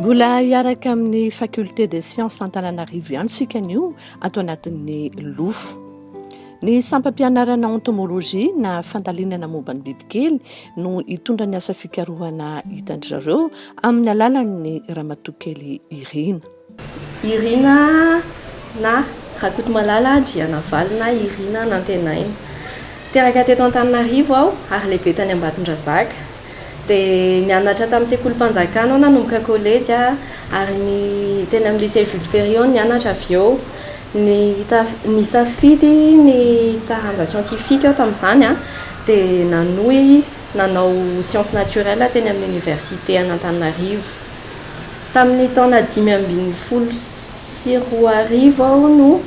Mbola hiaraka amin'ny faculté des sciences Antananarivo ihany sika anio ato anatin'ny lofo. Ny sampam-pianarana entomologie na fandalinana momba ny bibikely no hitondra ny asa fikarohana hitan-drareo amin'ny alalan'ny Ramatokely Irina. Irina na Rakotomalala Andriana Valo na Irina Nantenaina. Teraka teto Antananarivo aho ary lehibe tany Ambatondrazaka. Dia nianatra tamin'ny sekolim-panjakana aho nanomboka collège ary ny teny amin'ny lycée Jules Ferry nianatra avy eo. Ny safidy ny taranja scientifique aho tamin'izany dia nanao sciences naturelles teny amin'ny université an'Antananarivo. Tamin'ny taona 2012 aho no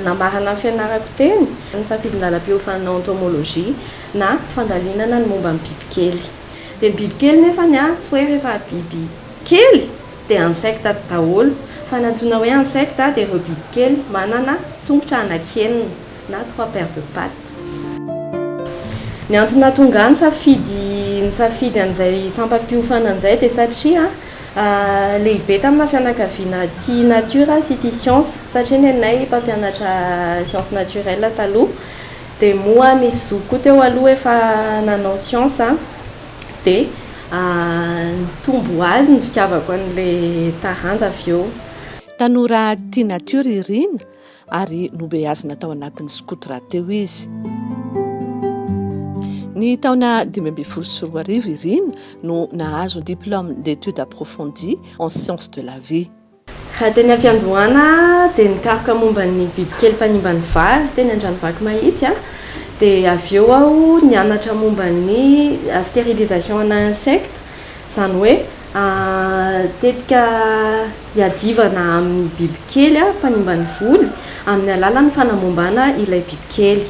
namarana ny fianarako teny ny safidy lalam-pihofanana entomologie na fandalinana ny momba ny bibikely. Dia ny bibikely nefa tsy hoe rehefa biby kely dia insecte daholo fa ny antsoina hoe insecte dia ireo bibikely manana tongotra anankenina na 3 paires de pattes. Ny antony tonga ny safidy an'izay sampam-piofana an'izay dia satria lehibe tamina fianakaviana tia nature sy tia science satria nenay mpampianatra sciences naturelles taloha dia moa nisy zoko teo aloha efa nanao science dia tombo azy ny fitiavako an'ilay taranja avy eo. Tanora tia natiora Irina ary nobeazina tao anatin'ny skotra teo izy. Ny taona 2014 Irina no nahazo diplôme d'études approfondies en sciences de la vie. Raha teny am-piandohana dia nikaroka momba ny bibikely mpanimba ny vary teny Andranovaky Mahitsy dia avy eo aho nianatra momba ny stérilisation ana insecte, izany hoe tetika hiadivana amin'ny bibikely mpanimba ny voly amin'ny alalan'ny fanamombana ilay bibikely.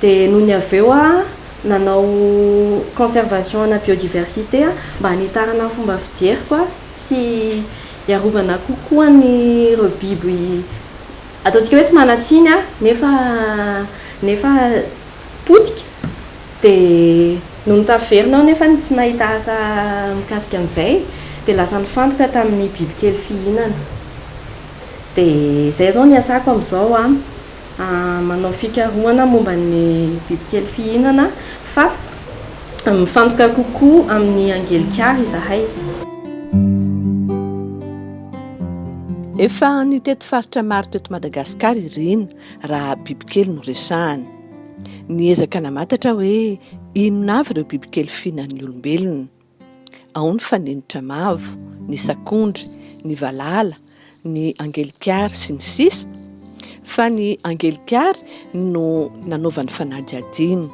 Dia noho ny avy eo nanao conservation ana biodiversité mba hanitarana fomba fijeriko sy hiarovana kokoa ny ireo biby ataontsika hoe tsy manatsiny nefa potika. Dia no nitaverina aho nefa tsy nahita asa mikasika an'izay dia lasa nifantoka tamin'ny bibikely fihinana. Dia izay izao ny asako amin'izao manao fikarohana momba ny bibikely fihinana fa mifantoka kokoa amin'ny angelikary izahay. Efa nitety faritra maro teto Madagasikara Irina raha bibikely no resahana. Niezaka namatatra hoe inona avy ireo bibikely fihinan'ny olombelona. Ao ny fanenitra mavo, ny sakondry, ny valala, ny angelikary sy ny sisa. Fa ny angelikary no nanaovan'ny fanady adiny.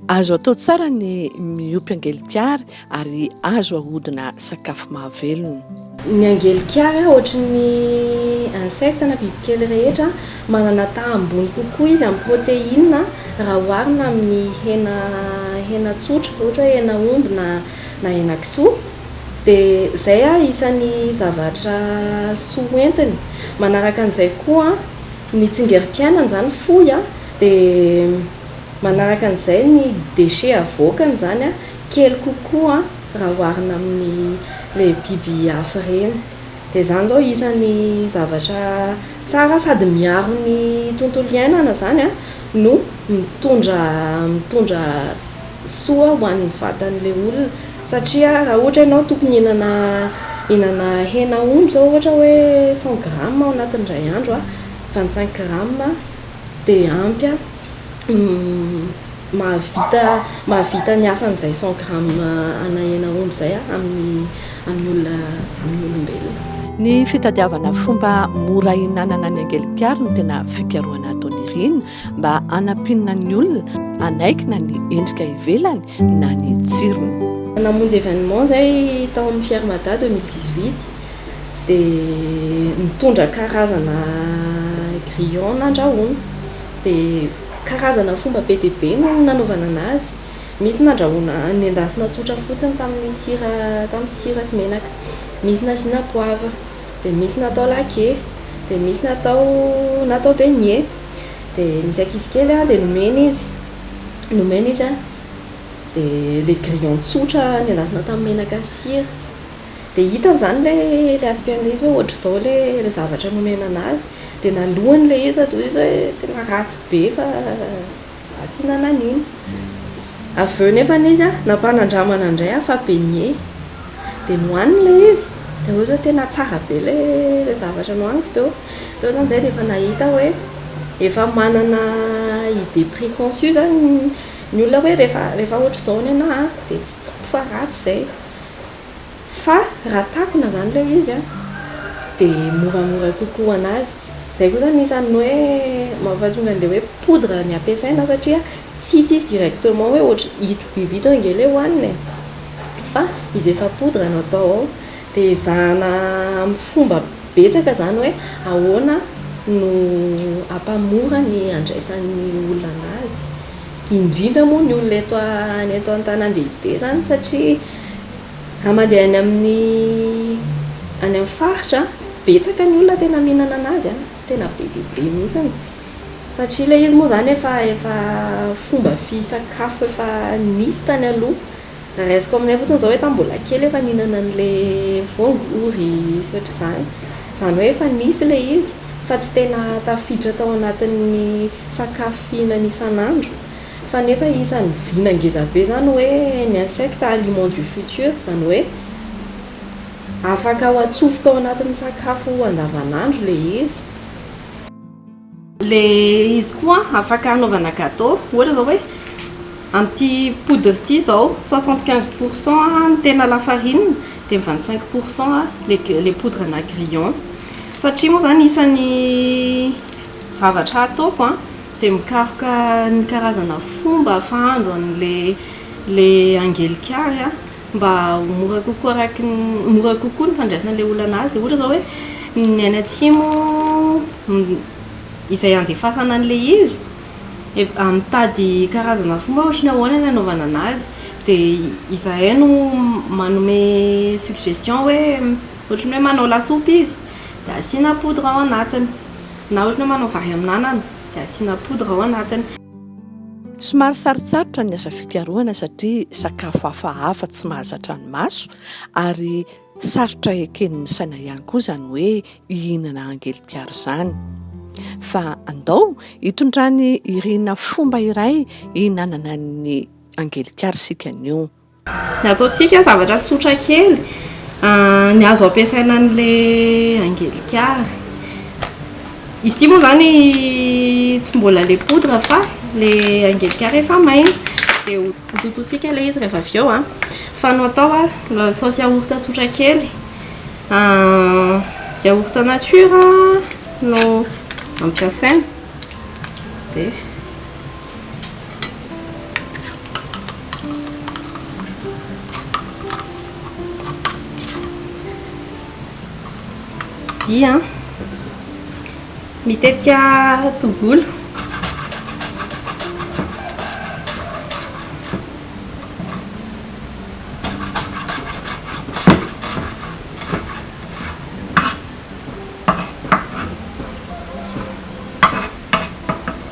Azo atao tsara ny miompy angelikary ary azo ahodina sakafo mahavelona. Ny angelikary ohatran'ny insecte na bibikely rehetra manana taha-ambony kokoa izy amin'ny protéine raha oharina amin'ny hena tsotra ohatra hoe hena omby na hena kisoa. Dia izay isan'ny zavatra soa entiny. Manaraka an'izay koa ny tsingerim-piainana izany fohy dia manaraka an'izay ny déchet avoakany izany kely kokoa raha oharina amin'ny le biby hafa ireny. Dia izany izao isan'ny zavatra tsara sady miaro ny tontolo iainana izany no mitondra soa ho an'ny vatan'ilay olona satria raha ohatra ianao tokony hihinana hena omby izao ohatra hoe 100 grammes ao anatin'ny iray andro 25 grammes dia ampy mahavita ny asan'izay 100 grammes ana hena omby izay amin'ny olombelona. Ny fitadiavana fomba mora hinanana ny angelikary no tena fikarohana ataon'ny Irina mba hanampiana ny olona hanaikina ny endrika ivelany na ny tsirony. Namonjy événement izay tao amin'ny Fiarmada 2018 dia mitondra karazana grillon nandrahoana. Dia karazana fomba be dia be no nanaovana anazy. Misy nandrahoana nendasina tsotra fotsiny tamin'ny sira sy menaka. Misy nasiana poivre, dia misy natao laqué, dia misy natao beignet. Dia misy ankizy kely dia nomena izy dia le grillon tsotra nendasina tamin'ny menaka sy sira. dia hitan'izany le aspiana izy hoe ohatra izao le zavatra nomena anazy dia nalohany le izy toy izy hoe tena ratsy be fa za tsy hinanan'iny avy eo nefany izy a nampanandramana indray a fa beignet dia nohaniny le izy dia hoe zao tena tsara be le zavatra nohaniko teo zany zay dia efa nahita hoe efa manana idée préconçue zany ny olona hoe rehefa ohatra izao ny anahy dia tsy tiako fa ratsy zay fa raha takona zany le izy a dia moramora kokoa anazy zay koa zany isan'ny hoe mampatonga an'le hoe poudre ny ampiasaina satria tsy hita izy directement hoe ohatra hito biby hito angely hoe hohanina fa izy efa poudre no atao ao dia ezahana amin'ny fomba betsaka zany hoe ahoana no ampamora ny andraisan'ny olona anazy indrindra moa ny olona eto an-tanan-dehibe zany satria raha mandeha any amin'ny faritra betsaka ny olona tena mihinana anazy a tena be dia be mihitsiny satria le izy moa zany efa fomba fisakafo efa nisy tany aloha raisiko aminay fotsiny zao hoe tambola kely efa nihinana an'le voangory sy ohatra zany hoe efa nisy le izy fa tsy tena tafiditra tao anatin'ny sakafo fihinana isan'andro fa nefa isan'ny vinangezabe zany hoe ny insecte aliment du futur zany hoe afaka ho atsofoka ao anatin'ny sakafo andavanandro le izy le izy koa afaka anaovana gâteau ohatra zao hoe amin'ity poudre ity zao 75% tena lafarine dia 25% les poudres na grillon satria moa zany isan'ny zavatra ataoko dia mikaroka ny karazana fomba fahandro an'le angelikary mba mora kokoa ny fandraisana le olana azy dia ohatra zao hoe ny any atsimo izay andefasana an'le izy mitady karazana fomba ohatra ny ahoana ny anaovana anazy dia izahay no manome suggestion hoe ohatra ny hoe manao lasopy izy dia asiana poudre ao anatiny na ohatra ny hoe manao vary amin'anana dia asiana poudre ao anatiny somary sarotsarotra ny asa fikarohana satria sakafo hafahafa tsy mahazatra ny maso ary sarotra eken'ny saina ihany koa zany hoe hihinana angelikary izany fa andao hitondrany irena fomba iray hihinanana ny angelikary sikanio ny ataontsika zavatra tsotra kely ny azo ampiasaina an'le angelikary izy ity moa zany tsy mbola le poudre fa le angelikary efa maina dia hotototsika le izy rehefa avy eo fa no atao saosy yaourt tsotra kely yaourt nature no ampiasaina dia dia mitetika tongolo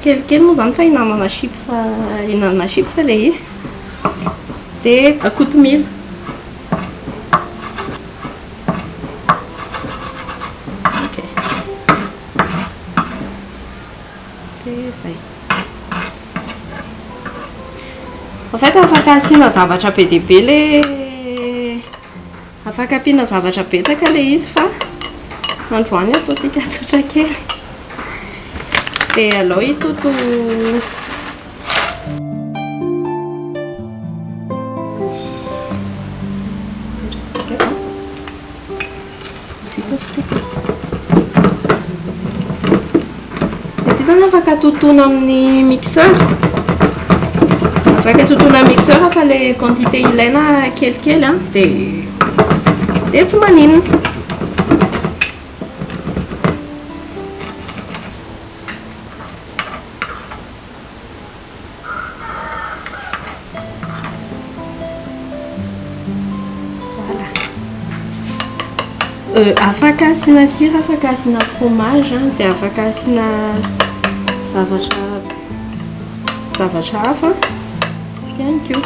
kelikely moa zany fa hinanana chips le izy dia kotomila en fait afaka asiana zavatra be dia be le afaka ampiana zavatra betsaka le izy fa androany ataontsika tsotra kely dia alao hitoto izy zany afaka totona amin'ny mixeur afaka totona mixeur fa le quantité ilaina kelikely dia tsy maninona afaka asiana sira afaka asiana fromage dia afaka asiana zavatra hafa ihany koa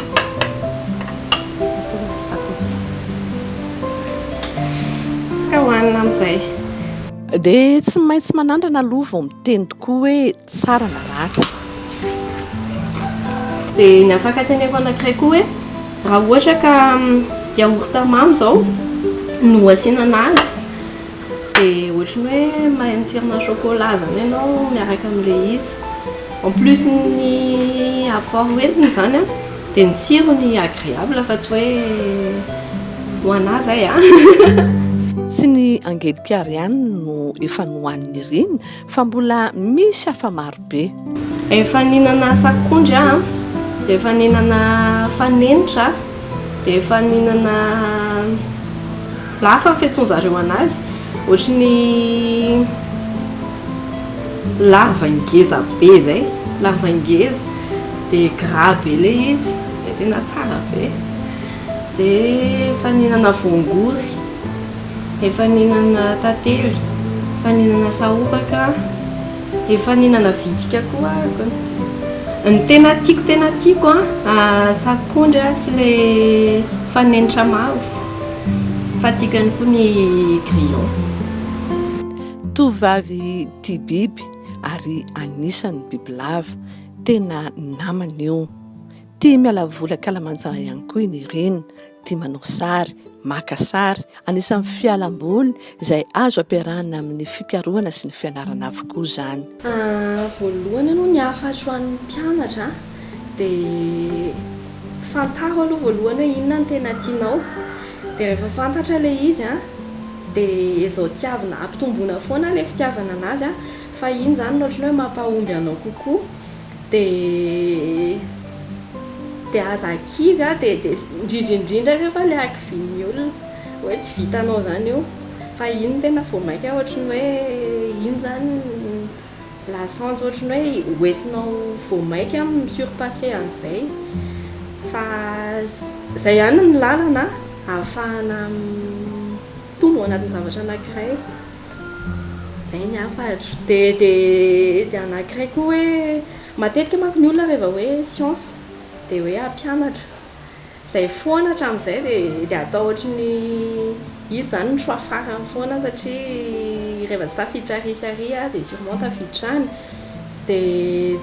hoanina amin'izay. Dia tsy maintsy manandrana aloha vao miteny tokoa hoe tsara na ratsy. Dia ny afaka teneko anankiray koa hoe raha ohatra ka yaourt mamy izao no asiana azy dia ohatran'ny hoe mahintsirina chocolat zany ianao miaraka amin'ilay izy. En plus ny apport hoentiny zany a dia ny tsirony agréable fa tsy hoe hoana zay a. Tsy ny angeliky ihany no efa nohaniny ireny fa mbola misy hafa marobe. Efa ninana sakondry a, dia efa ninana fanenitra, dia efa ninana lafa fiantsoan-zareo anazy ohatran'ny larvangeza be zay, larvangeza dia gras be ilay izy dia tena tsara be. Dia efa ninana voangory, efa ninana tantely, efa ninana sahobaka, efa ninana vitsika koa. Ny tena tiako sakondry sy ilay fanenitra mavo, fa tiako ihany koa ny grillon. Tovovavy tia biby ary anisan'ny bibilava, tena namana io. Tia miala voly ankalamanjana ihany koa iny ireny, tia manao sary, maka sary, anisan'ny fialamboly izay azo ampiarahana amin'ny fikarohana sy ny fianarana avokoa izany. Voalohany aloha ny afatro an'ny mpianatra dia fantaro aloha voalohany hoe inona no tena tianao, dia rehefa fantatra ilay izy a dia izao tiavana ampitomboina foana ilay fitiavana anazy fa iny zany no ohatran'ny hoe mampahomby anao kokoa. Dia aza kivy dia indrindra rehefa ilay ankivian'ny olona hoe tsy vitanao zany io fa iny tena vao maika ohatran'ny hoe iny zany lasantsy ohatran'ny hoe hoentinao vao maika misurpasser an'izay. Fa izay ihany ny lalana ahafahana tombo anatin'ny zavatra anankiray. Izay ny afatro. Dia anankiray koa hoe matetika manko ny olona rehefa hoe science dia hoe ampianatra izay foana hatramin'izay dia atao ohatran'ny izy zany ny choix farany foana satria rehefa tsy tafiditra risary dia sûrement tafiditra any. Dia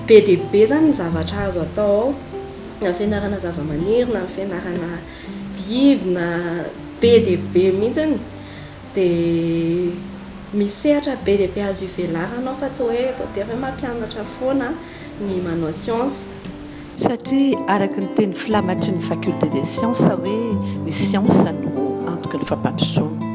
be dia be zany ny zavatra azo atao ao na fianarana zavamaniry na fianarana biby na be dia be mihitsiny. Dia misehatra be dia be azo ivelarana fa tsy hoe voatery hoe mampianatra foana ny manao science. Satria araka ny teny filamatry ny faculté des sciences hoe ny science no antoka ny fampandrosoana.